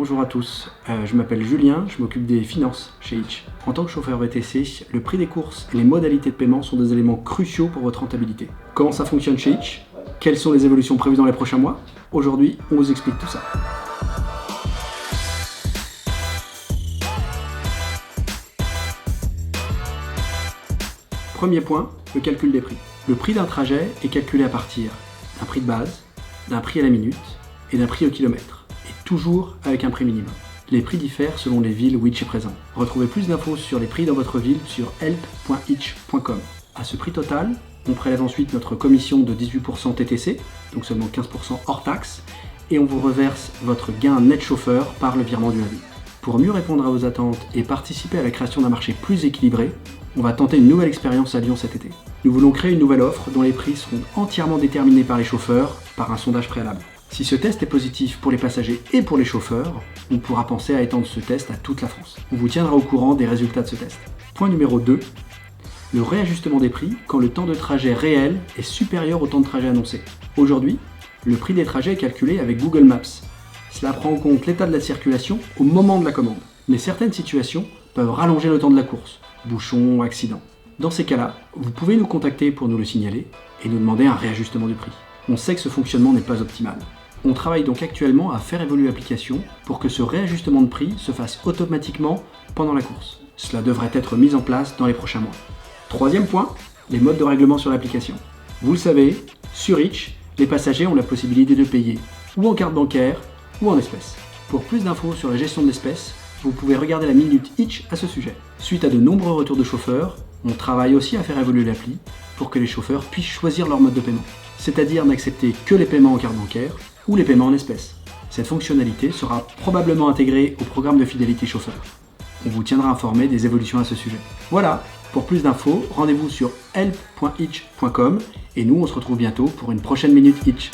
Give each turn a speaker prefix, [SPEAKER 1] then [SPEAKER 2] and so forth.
[SPEAKER 1] Bonjour à tous, je m'appelle Julien, je m'occupe des finances chez Hitch. En tant que chauffeur VTC, le prix des courses et les modalités de paiement sont des éléments cruciaux pour votre rentabilité. Comment ça fonctionne chez Hitch? Quelles sont les évolutions prévues dans les prochains mois? Aujourd'hui, on vous explique tout ça. Premier point, le calcul des prix. Le prix d'un trajet est calculé à partir d'un prix de base, d'un prix à la minute et d'un prix au kilomètre, et toujours avec un prix minimum. Les prix diffèrent selon les villes où Hitch est présent. Retrouvez plus d'infos sur les prix dans votre ville sur help.hitch.com. À ce prix total, on prélève ensuite notre commission de 18% TTC, donc seulement 15% hors taxe, et on vous reverse votre gain net chauffeur par le virement du lundi. Pour mieux répondre à vos attentes et participer à la création d'un marché plus équilibré, on va tenter une nouvelle expérience à Lyon cet été. Nous voulons créer une nouvelle offre dont les prix seront entièrement déterminés par les chauffeurs par un sondage préalable. Si ce test est positif pour les passagers et pour les chauffeurs, on pourra penser à étendre ce test à toute la France. On vous tiendra au courant des résultats de ce test. Point numéro 2, le réajustement des prix quand le temps de trajet réel est supérieur au temps de trajet annoncé. Aujourd'hui, le prix des trajets est calculé avec Google Maps. Cela prend en compte l'état de la circulation au moment de la commande. Mais certaines situations peuvent rallonger le temps de la course, bouchons, accidents. Dans ces cas-là, vous pouvez nous contacter pour nous le signaler et nous demander un réajustement du prix. On sait que ce fonctionnement n'est pas optimal. On travaille donc actuellement à faire évoluer l'application pour que ce réajustement de prix se fasse automatiquement pendant la course. Cela devrait être mis en place dans les prochains mois. Troisième point, les modes de règlement sur l'application. Vous le savez, sur Hitch, les passagers ont la possibilité de payer ou en carte bancaire ou en espèces. Pour plus d'infos sur la gestion de l'espèce, vous pouvez regarder la minute Hitch à ce sujet. Suite à de nombreux retours de chauffeurs, on travaille aussi à faire évoluer l'appli pour que les chauffeurs puissent choisir leur mode de paiement, c'est-à-dire n'accepter que les paiements en carte bancaire ou les paiements en espèces. Cette fonctionnalité sera probablement intégrée au programme de fidélité chauffeur. On vous tiendra informé des évolutions à ce sujet. Voilà, pour plus d'infos, rendez-vous sur help.hitch.com et nous on se retrouve bientôt pour une prochaine Minute Hitch.